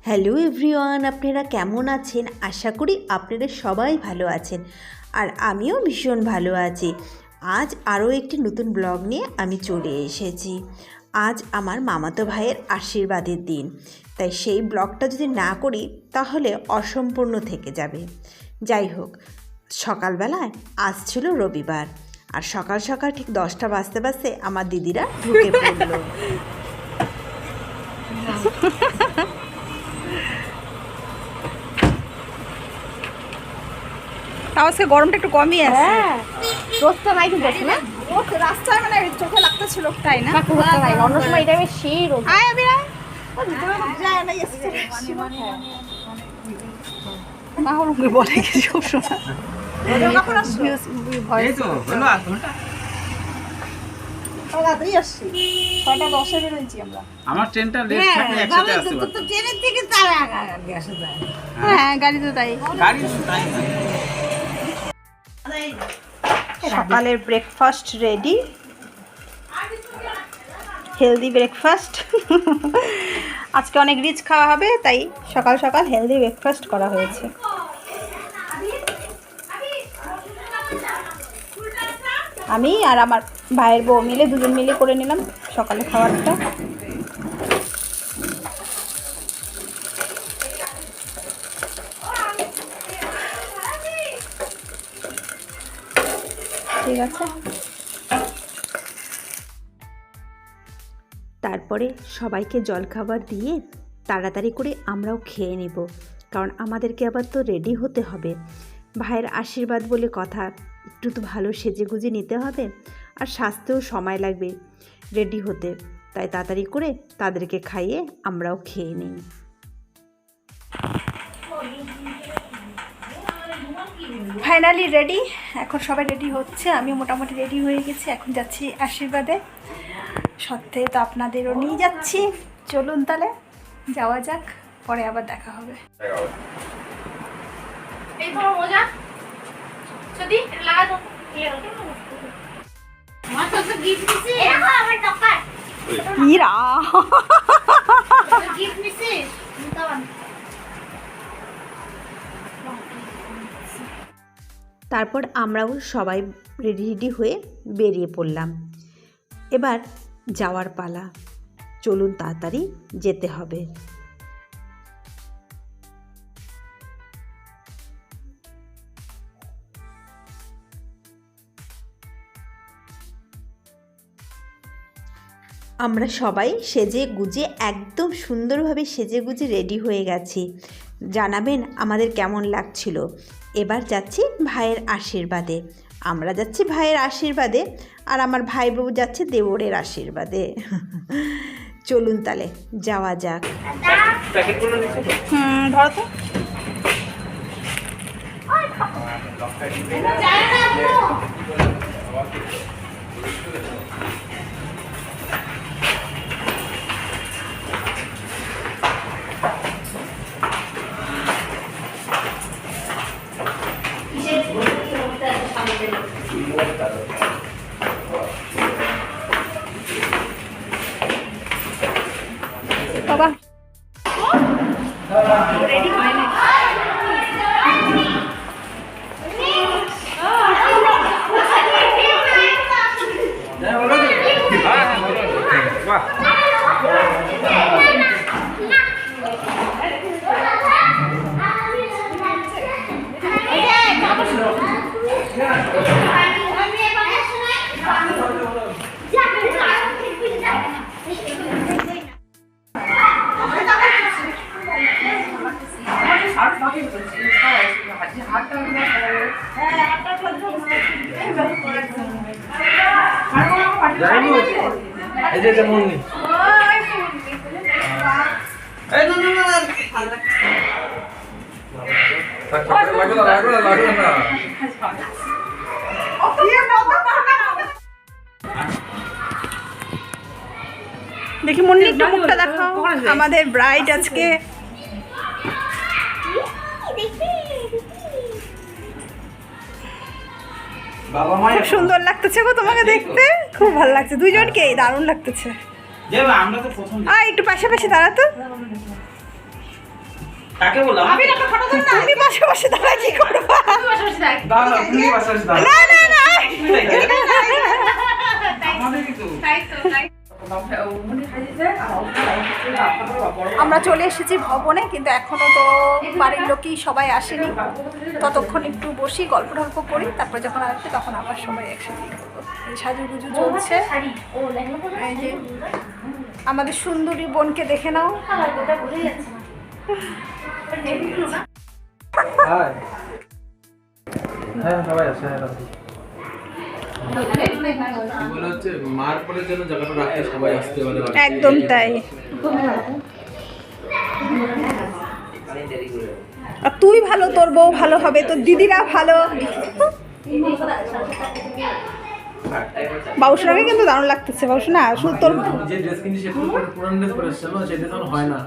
Hello everyone, আপনারা কেমন আছেন? আশা করি আপনারা সবাই ভালো আছেন আর আমিও ভীষণ ভালো আছি। আজ আরও একটি নতুন ব্লগ নিয়ে আমি চলে এসেছি। আজ আমার মামাতো ভাইয়ের আশীর্বাদের দিন, তাই সেই ব্লগটা যদি না করি তাহলে অসম্পূর্ণ থেকে যাবে। যাই হোক, সকালবেলায় আজ ছিল রবিবার আর সকাল সকাল ঠিক 10টা বাজতে বাজতে আমার দিদিরা ঢুকে পড়ল। তাও আজকে গরমটা একটু কমই আছে। হ্যাঁ, রোদটা নাই কিন্তু আছে না? রাস্তায় মানে চোখে লাগতেছিল তাই না? অন্য সময় এই টাইমে সেই রোদ। আয় আবিরা মা ওরকম বলে কি সব সময় আমার ট্রেনটা লেট থাকে একসাথে আসতে পারতাম। তো ট্রেনের থেকে তার আগে আসা যায়। হ্যাঁ, গাড়ি তো তাই। গাড়ি তাই না। সকালের ব্রেকফাস্ট রেডি, হেলদি ব্রেকফাস্ট। আজকে অনেক রিচ খাওয়া হবে, তাই সকাল সকাল হেলদি ব্রেকফাস্ট করা হয়েছে। আমি আর আমার ভাইয়ের বউ মিলে দুজন মিলে করে নিলাম সকালে খাবারটা। ঠিক আছে, তারপরে সবাইকে জলখাবার দিয়ে তাড়াতাড়ি করে আমরাও খেয়ে নেব, কারণ আমাদেরকে আবার তো রেডি হতে হবে। ভাইয়ের আশীর্বাদ বলে কথা, একটু তো ভালো সেজেগুজে নিতে হবে আর সাজতেও সময় লাগবে রেডি হতে, তাই তাড়াতাড়ি করে তাদেরকে খাইয়ে আমরাও খেয়ে নিই। Finally ready. এখন সবাই রেডি হচ্ছে, আমি মোটামুটি রেডি হয়ে গেছি। এখন যাচ্ছি আশীর্বাদে, সত্যি তো আপনাদেরও নিয়ে যাচ্ছি। চলুন তাহলে যাওয়া যাক, পরে আবার দেখা হবে। এই ধরো মজা যদি লাগা তো আমার তো গিফট দিছি। দেখো আমার টাকা ইরা গিফট দিছি নিতাম। তারপর আমরাও সবাই রেডি হয়ে বেরিয়ে পড়লাম। এবার যাওয়ার পালা, চলুন তাড়াতাড়ি যেতে হবে। আমরা সবাই সেজে গুজে একদম সুন্দরভাবে সেজে গুজে রেডি হয়ে গেছি। জানাবেন আমাদের কেমন লাগছিল। এবার যাচ্ছি ভাইয়ের আশীর্বাদে। আমরা যাচ্ছি ভাইয়ের আশীর্বাদে আর আমার ভাই বউ যাচ্ছে দেওরের আশীর্বাদে। চলুন তাহলে যাওয়া যাক। ধরো তো। বাবা রেডি হয় না। এই যে মন নেই। এই না না না লাগবে না। দেখি মুন্নি একটু মুখটা দেখাও। আমাদের ব্রাইড আজকে খুব সুন্দর লাগতেছে গো তোমাকে দেখতে, খুব ভালো লাগছে। দুইজনকে দারুণ লাগতেছে। আমরা তো প্রথম একটু পাশাপাশি দাঁড়া তো। কাকে বললাম? আমি একটা ফটো তুল না। তুমি বসে বসে দাঁড়া কি করবা? তুমি বসে বসে দেখ। দাঁড়া, তুমি বাসা আসো, দাঁড়া। না না না আমাদের কিন্তু। তাই তো তাই। আমরা চলে এসেছি ভবনে, কিন্তু এখনো তো বাড়ির লোকই সবাই আসেনি। ততক্ষণ একটু বসি, গল্প টল্প করি, তারপর যখন আসবে তখন আবার সবাই একসাথে করবো। সাজুগুজু চলছে। শাড়ি ও লেহেঙ্গা পরে এই যে আমাদের সুন্দরী বোনকে দেখে নাও। কালার কোটা ভুলে যাচ্ছে না। নেভি ব্লু না? হাই। হ্যাঁ, সবাই আছে, হ্যাঁ, রাখি। এগুলো হচ্ছে মার্পলের জন্য জায়গাটা রাখতে সবাই আসতে পারে। একদম তাই। আর তুই ভালো, তোর বউ ভালো হবে, তোর দিদিরা ভালো। বাউসনাকে কিন্তু দারুণ লাগতেছে। বাউসনা শুধু তোর যে ড্রেস কিনছি সেটা পুরান ড্রেস পরে এসেছিল, সেই ড্রেস এখন হয় না।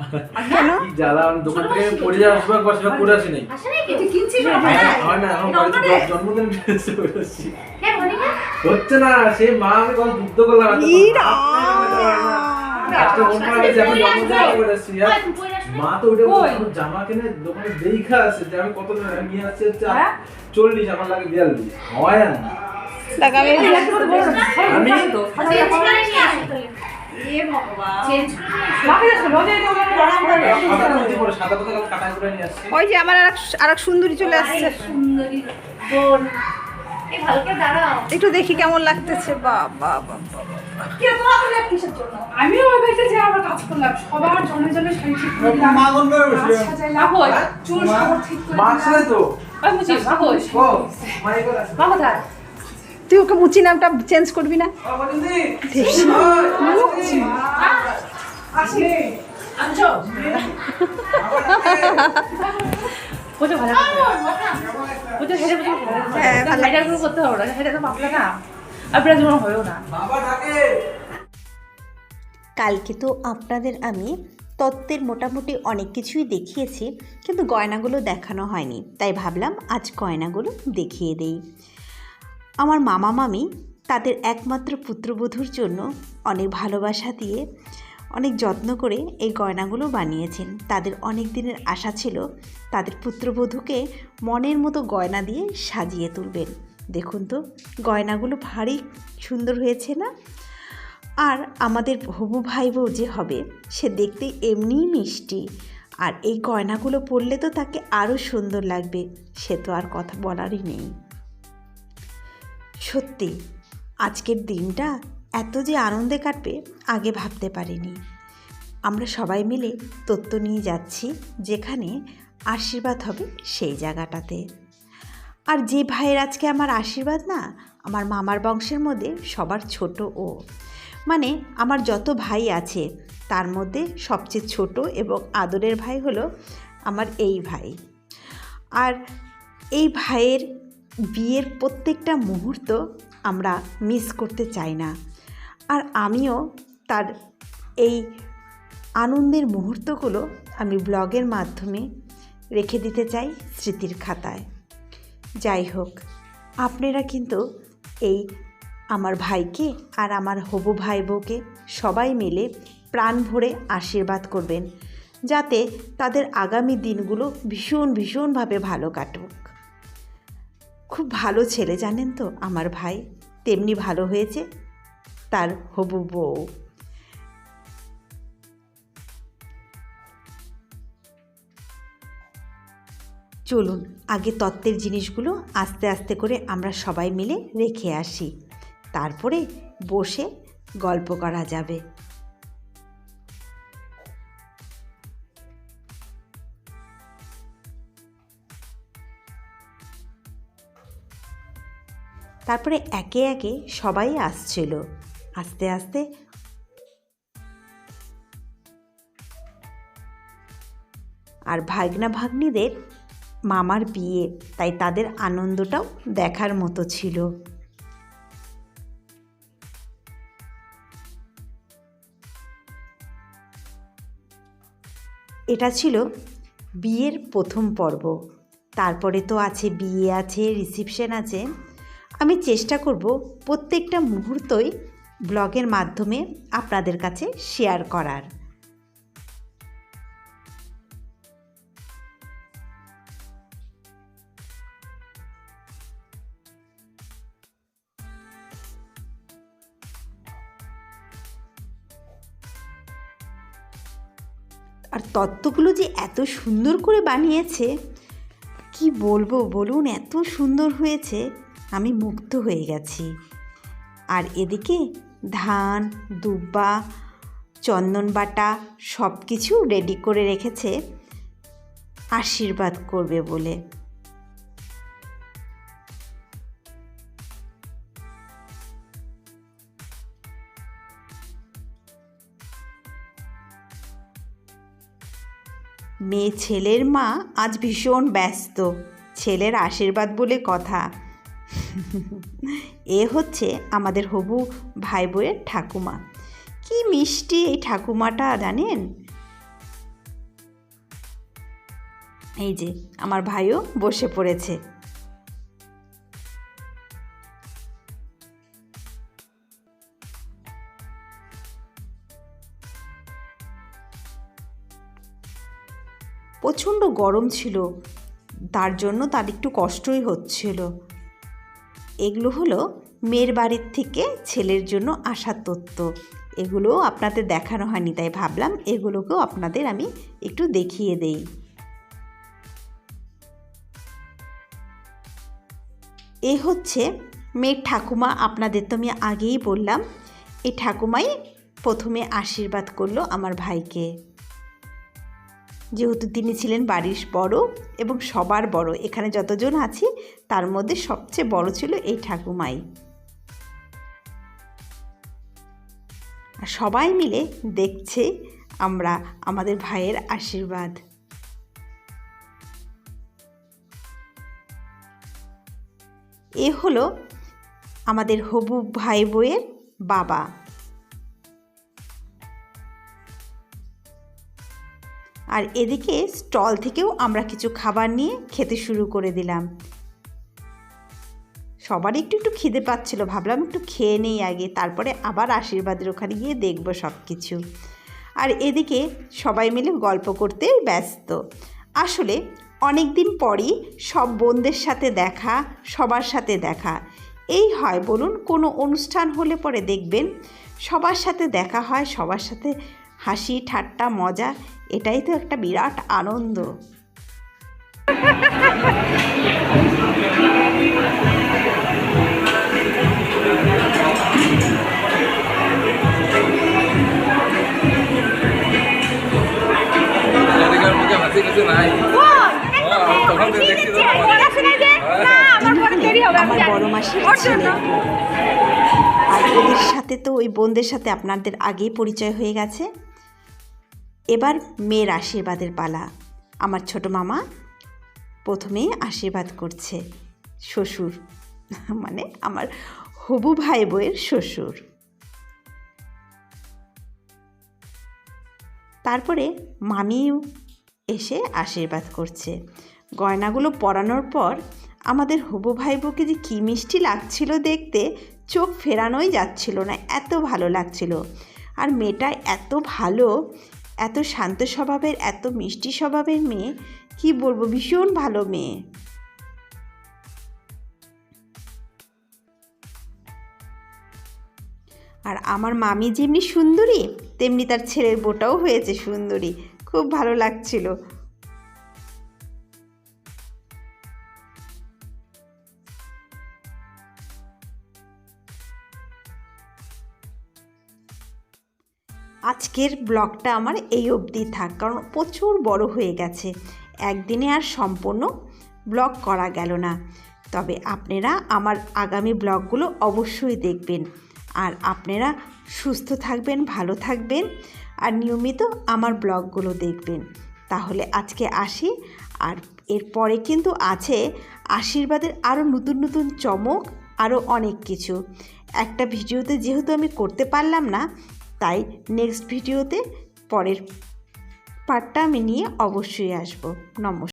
কেন? কি জ্বালা, আমি দোকান থেকে পরে যাওয়ার সময় সেটা পরে আসি নাই। আসে নাকি? তুই কিনছিস না? হয় না, এখন বাড়িতে জন্মদিন ড্রেস পরে আসছি। হ্যাঁ বলি না? হচ্ছে না, সে মা আমি কখন যুদ্ধ করলাম এত ই বড়। একটা মন খারাপ হয়েছে, এখন জন্মদিন পরে আসছি। আর মা তো ওটা জামা কিনে দোকানে দেখা আছে যে আমি কত টাকা নিয়ে আসছি, হচ্ছে 40, আমার লাগে 42। হয় না। লাগাবে। আমি চেঞ্জ করে নিয়ে আসো তাহলে। এ ভগবান। চেঞ্জ করে নিয়ে আসো। সাদা পাতা কাটাই করে নিয়ে আসছি। ওই যে আমার আরেক সুন্দরী চলে আসছে। সুন্দরী বোন। এই ভালো করে দাঁড়াও। একটু দেখি কেমন লাগতেছে। বাবা বাবা। আমিও ওই বাড়িতে যে আবার কাজ করলাম, সবার জনে জনে শাড়ি ঠিক করে দিলাম, কাজ সাজাইলাম, চুল সবার ঠিক করে মা দিলাম। ছেলে তো ওই মুচি, মা কই? ও মাই করে মা কোথায়? তুই ওকে মুচি নামটা চেঞ্জ করবি না? আসলে আনছো? বুঝো ভালো বুঝো, হেঁটে বুঝো ভালো হ্যাঁ, ভালো। হাইটার গুলো করতে হবে না, হেঁটে তো পাতলা না, আর প্রায় জীবন হবেও না। বাবা থাকে। কালকে তো আপনাদের আমি তত্ত্বের মোটামুটি অনেক কিছুই দেখিয়েছি, কিন্তু গয়নাগুলো দেখানো হয়নি, তাই ভাবলাম আজ গয়নাগুলো দেখিয়ে দেই। আমার মামা মামি তাদের একমাত্র পুত্রবধূর জন্য অনেক ভালোবাসা দিয়ে অনেক যত্ন করে এই গয়নাগুলো বানিয়েছেন। তাদের অনেক দিনের আশা ছিল তাদের পুত্রবধূকে মনের মতো গয়না দিয়ে সাজিয়ে তুলবেন। দেখুন তো গয়নাগুলো ভারী সুন্দর হয়েছে না? আর আমাদের হবু ভাই বউ যে হবে সে দেখতে এমনিই মিষ্টি, আর এই গয়নাগুলো পরলে তো তাকে আরও সুন্দর লাগবে, সে তো আর কথা বলারই নেই। সত্যি আজকের দিনটা এত যে আনন্দে কাটবে আগে ভাবতে পারিনি। আমরা সবাই মিলে তত্ত্ব নিয়ে যাচ্ছি যেখানে আশীর্বাদ হবে সেই জায়গাটাতে। আর যে ভাইয়ের আজকে আমার আশীর্বাদ না, আমার মামার বংশের মধ্যে সবার ছোট ও, মানে আমার যত ভাই আছে তার মধ্যে সবচেয়ে ছোট এবং আদরের ভাই হলো আমার এই ভাই। আর এই ভাইয়ের বিয়ের প্রত্যেকটা মুহূর্ত আমরা মিস করতে চাই না, আর আমিও তার এই আনন্দের মুহূর্তগুলো আমি ব্লগের মাধ্যমে রেখে দিতে চাই স্মৃতির খাতায়। যাই হোক, আপনারা কিন্তু এই আমার ভাইকে আর আমার হবু ভাই বউকে সবাই মিলে প্রাণ ভরে আশীর্বাদ করবেন, যাতে তাদের আগামী দিনগুলো ভীষণভাবে ভালো কাটুক। খুব ভালো ছেলে জানেন তো আমার ভাই, তেমনি ভালো হয়েছে তার হবু বউ। চলুন আগে তত্ত্বের জিনিসগুলো আস্তে আস্তে করে আমরা সবাই মিলে রেখে আসি, তারপরে বসে গল্প করা যাবে। তারপরে একে একে সবাই আসছিল আস্তে আস্তে। আর ভাগনা ভাগ্নিদের মামার বিয়ে, তাই তাদের আনন্দটাও দেখার মতো ছিল। এটা ছিল বিয়ের প্রথম পর্ব, তারপরে তো আছে বিয়ে আছে, রিসেপশন আছে। আমি চেষ্টা করব প্রত্যেকটা মুহূর্তই ব্লগের মাধ্যমে আপনাদের কাছে শেয়ার করার। আর তত্ত্বগুলো যে এত সুন্দর করে বানিয়েছে কি বলবো বলুন, এত সুন্দর হয়েছে, আমি মুগ্ধ হয়ে গেছি। আর এদিকে ধান, দুব্বা, চন্দন বাটা সব কিছু রেডি করে রেখেছে আশীর্বাদ করবে বলে। মেয়ে ছেলের মা আজ ভীষণ ব্যস্ত, ছেলের আশীর্বাদ বলে কথা। এ হচ্ছে আমাদের হবু ভাই বউয়ের ঠাকুমা। কি মিষ্টি এই ঠাকুমাটা জানেন। এই যে আমার ভাইও বসে পড়েছে। প্রচণ্ড গরম ছিল, তার জন্য তার একটু কষ্টই হচ্ছিল। এগুলো হলো মেয়ের বাড়ির থেকে ছেলের জন্য আসা তত্ত্ব। এগুলো আপনাদের দেখানো হয়নি, তাই ভাবলাম এগুলোকেও আপনাদের আমি একটু দেখিয়ে দেই। এ হচ্ছে মেয়ের ঠাকুমা, আপনাদের তো আমি আগেই বললাম। এই ঠাকুমাই প্রথমে আশীর্বাদ করলো আমার ভাইকে, যেহেতু তিনি ছিলেন বাড়ির বড় এবং সবার বড়। এখানে যতজন আছি তার মধ্যে সবচেয়ে বড় ছিল এই ঠাকুমাই। আর সবাই মিলে দেখছে আমরা আমাদের ভাইয়ের আশীর্বাদ। এ হলো আমাদের হবু ভাই বউয়ের বাবা। আর এদিকে স্টল থেকেও আমরা কিছু খাবার নিয়ে খেতে শুরু করে দিলাম। সবারই একটু একটু খিদে পাচ্ছিল, ভাবলাম একটু খেয়ে নেই আগে, তারপরে আবার আশীর্বাদের ওখানে গিয়ে দেখবো সব কিছু। আর এদিকে সবাই মিলে গল্প করতে ব্যস্ত। আসলে অনেক দিন পরই সব বোনদের সাথে দেখা, সবার সাথে দেখা। এই হয় বলুন, কোনো অনুষ্ঠান হলে পরে দেখবেন সবার সাথে দেখা হয়, সবার সাথে হাসি ঠাট্টা মজা, এটাই তো একটা বিরাট আনন্দ। আমার বড় মাসির ছেলে। আর ওদের সাথে তো ওই বোনদের সাথে আপনাদের আগেই পরিচয় হয়ে গেছে। এবার মেয়ের আশীর্বাদের পালা। আমার ছোট মামা প্রথমেই আশীর্বাদ করছে, শ্বশুর মানে আমার হবু ভাই বউয়ের শ্বশুর। তারপরে মামিও এসে আশীর্বাদ করছে। গয়নাগুলো পরানোর পর আমাদের হবু ভাই বউকে যে কী মিষ্টি লাগছিল দেখতে, চোখ ফেরানোই যাচ্ছিল না, এত ভালো লাগছিল। আর মেয়েটা এত ভালো, এত শান্ত স্বভাবের, এত মিষ্টি স্বভাবের মেয়ে, কি বলবো, ভীষণ ভালো মেয়ে। আর আমার মামি যেমনি সুন্দরী তেমনি তার ছেলের বউটাও হয়েছে সুন্দরী, খুব ভালো লাগছিল। আজকের ব্লগটা আমার এই অবধি থাক, কারণ প্রচুর বড় হয়ে গেছে, একদিনে আর সম্পূর্ণ ব্লগ করা গেল না। তবে আপনারা আমার আগামী ব্লগগুলো অবশ্যই দেখবেন। আর আপনারা সুস্থ থাকবেন, ভালো থাকবেন, আর নিয়মিত আমার ব্লগগুলো দেখবেন। তাহলে আজকে আসি। আর এরপরে কিন্তু আছে আশীর্বাদের আরও নতুন নতুন চমক, আরও অনেক কিছু। একটা ভিডিওতে যেহেতু আমি করতে পারলাম না, তাই নেক্সট ভিডিওতে পরের পার্টটা আমি নিয়ে অবশ্যই আসবো। নমস্কার।